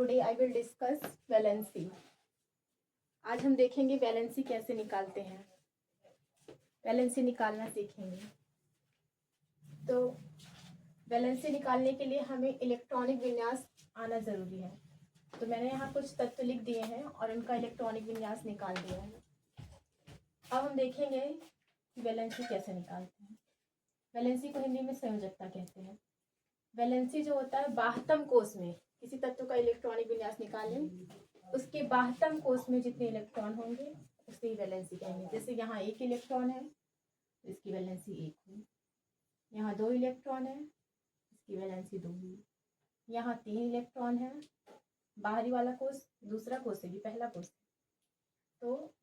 Today I will discuss valency. आज हम देखेंगे वैलेंसी कैसे निकालते हैं, वैलेंसी निकालना सीखेंगे। तो वैलेंसी निकालने के लिए हमें इलेक्ट्रॉनिक विन्यास आना ज़रूरी है। तो मैंने यहाँ कुछ तत्व लिख दिए हैं और उनका इलेक्ट्रॉनिक विन्यास निकाल दिया है। अब हम देखेंगे कि वैलेंसी कैसे निकालते हैं। वैलेंसी को हिंदी में संयोजकता कहते हैं। वैलेंसी जो होता है बाह्यतम कोश में किसी तत्व का इलेक्ट्रॉनिक विन्यास निकालें, उसके बाह्यतम कोश में जितने इलेक्ट्रॉन होंगे उसे ही वैलेंसी कहेंगे। जैसे यहाँ 1 इलेक्ट्रॉन है तो इसकी वैलेंसी 1 हुई। यहाँ 2 इलेक्ट्रॉन है, इसकी वैलेंसी 2 हुई। यहाँ 3 इलेक्ट्रॉन है, बाहरी वाला कोश दूसरा कोश है, ये पहला कोश है, तो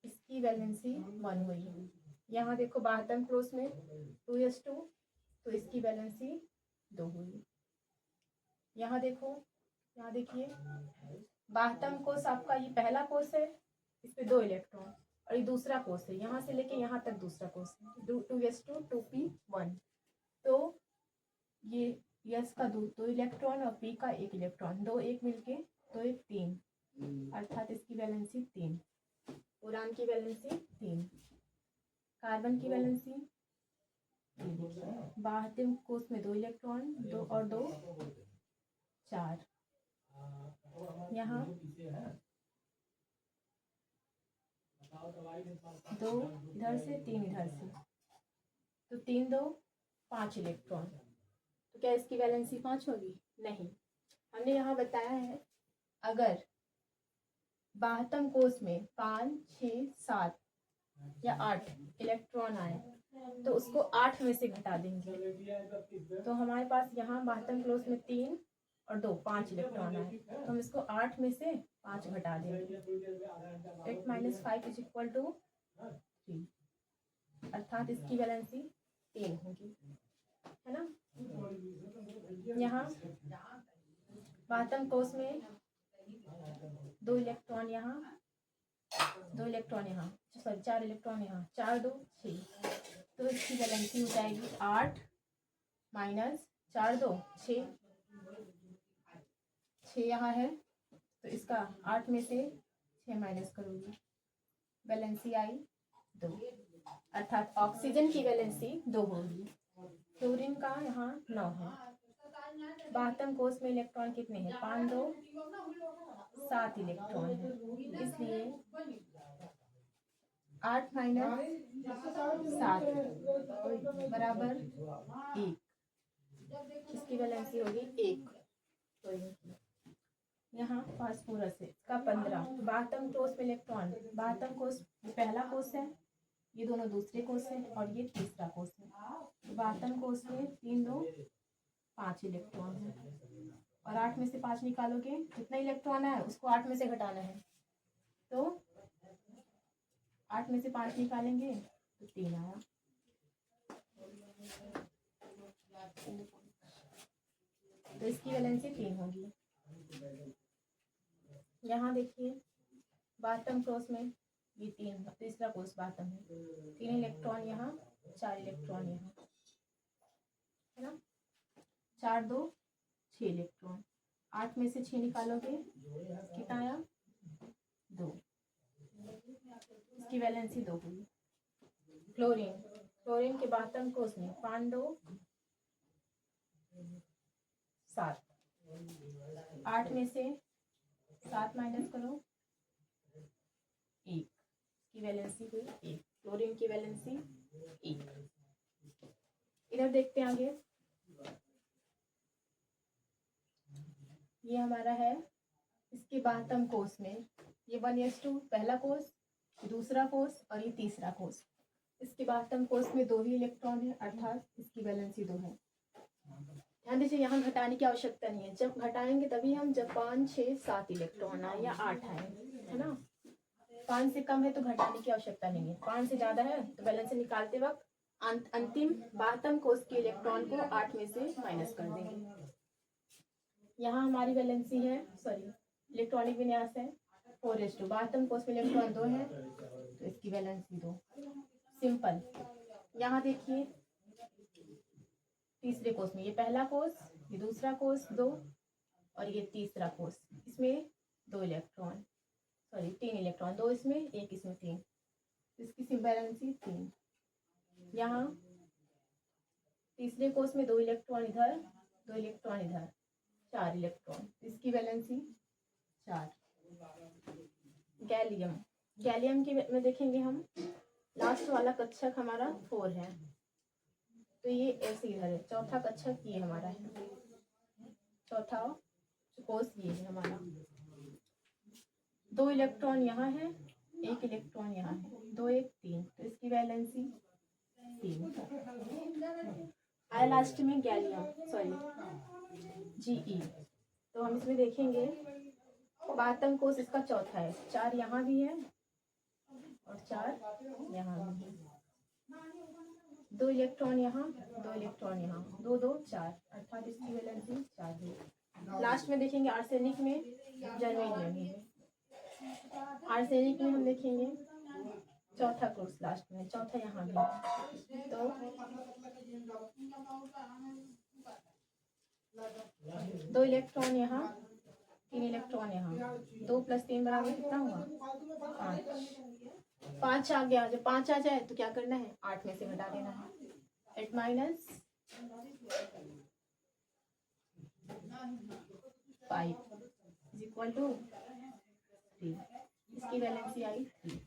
इसकी वैलेंसी 1 हुई। यहाँ देखो बाह्यतम कोश में 2s2, तो इसकी वैलेंसी 2 हुई। यहाँ देखो, यहाँ देखिए बाह्यतम कोश आपका ये पहला कोश है, इस पे 2 इलेक्ट्रॉन और ये दूसरा कोश है, यहाँ से लेके यहाँ तक दूसरा कोश है, 2s2 2p1। तो ये यस का 2 इलेक्ट्रॉन और पी का 1 इलेक्ट्रॉन, 2 1 मिलके 2 1 3, अर्थात इसकी वैलेंसी 3। उरान की वैलेंसी 3, कार्बन की वैलेंसी 3। बाह्यतम कोश में 2 इलेक्ट्रॉन, 2 और 2 4। यहाँ 2 इधर से 3 इधर से, तो 3 2 5 इलेक्ट्रॉन। तो क्या इसकी वैलेंसी 5 होगी? नहीं। हमने यहाँ बताया है अगर बाह्यतम कोश में 5 6 7 या 8 इलेक्ट्रॉन आए तो उसको 8 में से घटा देंगे। तो हमारे पास यहाँ बाह्यतम कोश में 3 और 2 5 इलेक्ट्रॉन आए तो हम इसको 8 में से 5 घटा देंगे। 8 - 5 = 3, अर्थात इसकी वैलेंसी 3 होगी, है ना। यहाँ बाह्यतम कोश में 2 इलेक्ट्रॉन यहाँ, 2 इलेक्ट्रॉन यहाँ, सॉरी 4 इलेक्ट्रॉन यहाँ, 4 2 6, तो इसकी वैलेंसी हो जाएगी 8 - 4 2 6। 6 यहाँ है तो इसका 8 में से 6 माइनस करूँगी, वैलेंसी आई 2, अर्थात ऑक्सीजन की वैलेंसी 2 होगी। क्लोरीन का यहाँ 9 है। बाह्यतम कोश में इलेक्ट्रॉन कितने हैं? 5 2 7 इलेक्ट्रॉन है, इसलिए 8 - 7 बराबर 1, इसकी वैलेंसी होगी 1। यहाँ फास्फोरस है, इसका 15। बाह्यतम कोश में इलेक्ट्रॉन, बाह्यतम कोश पहला कोश है, ये दोनों दूसरे कोश है और ये तीसरा कोश है। तो बाह्यतम कोश में 3 2 5 इलेक्ट्रॉन है और 8 में से 5 निकालोगे, कितना इलेक्ट्रॉन है उसको 8 में से घटाना है, तो 8 में से 5 निकालेंगे तो 3 आया। तो इसकी वैलेंसी 3 होगी। यहाँ देखिए बाह्यतम कोश में ये 3, तीसरा कोश बाह्यतम है, 3 इलेक्ट्रॉन यहाँ, 4 इलेक्ट्रॉन यहाँ, है ना। 4 2 6 इलेक्ट्रॉन, 8 में से 6 निकालोगे कितना आया? 2, इसकी वैलेंसी 2 हुई। क्लोरीन, क्लोरीन के बाह्यतम कोश में 5 2 7, 8 में से 7 माइनस करो 1, इसकी वैलेंसी हुई 1, क्लोरीन की वैलेंसी 1। इधर देखते हैं आगे, ये हमारा है इसके बाह्यतम कोश में, ये 1s2 पहला कोश, दूसरा कोश और ये तीसरा कोश। इसके बाह्यतम कोश में 2 ही इलेक्ट्रॉन है, अर्थात इसकी वैलेंसी 2 है। ध्यान दीजिए यहाँ घटाने की आवश्यकता नहीं है, जब घटाएंगे तभी हम, जब 5 6 7 इलेक्ट्रॉन आए या 8 आए, है ना। 5 से कम है तो घटाने की आवश्यकता नहीं है, 5 से ज़्यादा है तो वैलेंसी निकालते वक्त अंतिम बाह्यतम कोश के इलेक्ट्रॉन को 8 में से माइनस कर देंगे। यहाँ हमारी वैलेंसी है, सॉरी इलेक्ट्रॉनिक विन्यास है 4s2, बाह्यतम कोश में इलेक्ट्रॉन 2 है तो इसकी वैलेंसी 2, सिंपल। यहाँ देखिए तीसरे कोश में, ये पहला कोश, ये दूसरा कोश 2 और ये तीसरा कोष, इसमें 2 इलेक्ट्रॉन, सॉरी 3 इलेक्ट्रॉन, 2 इसमें 1 इसमें 3, इसकी वैलेंसी 3। यहाँ तीसरे कोष में 2 इलेक्ट्रॉन इधर, 2 इलेक्ट्रॉन इधर, 4 इलेक्ट्रॉन, इसकी वैलेंसी 4। गैलियम, गैलियम की में देखेंगे हम, लास्ट वाला कक्षक हमारा 4 है, तो ये ऐसे इधर है, चौथा कक्षक ये हमारा है, चौथा कोष ये है हमारा। 2 इलेक्ट्रॉन यहाँ है, 1 इलेक्ट्रॉन यहाँ है, 2 1 3, तो इसकी वैलेंसी 3। आया लास्ट में गैलियम, सॉरी Ge, तो हम इसमें देखेंगे 12वां कोष इसका चौथा है, 4 यहाँ भी है और 4 यहाँ भी है, 2 इलेक्ट्रॉन यहाँ, 2 इलेक्ट्रॉन यहाँ, 2 2 4, अर्थात इसकी वैलेंसी 4 है। लास्ट में देखेंगे आर्सेनिक में, जर्मेनियम में भी है। आर्सेनिक में हम देखेंगे चौथा कोर्स लास्ट में, चौथा यहाँ भी है, तो 2 इलेक्ट्रॉन यहाँ, 3 इलेक्ट्रॉन यहाँ, 2 + 3 बराबर कितना हुआ 5। 5 आ गया, जब 5 आ जाए तो क्या करना है, 8 में से घटा देना है, 8 - 5 = 3, इसकी वैलेंसी आई 3।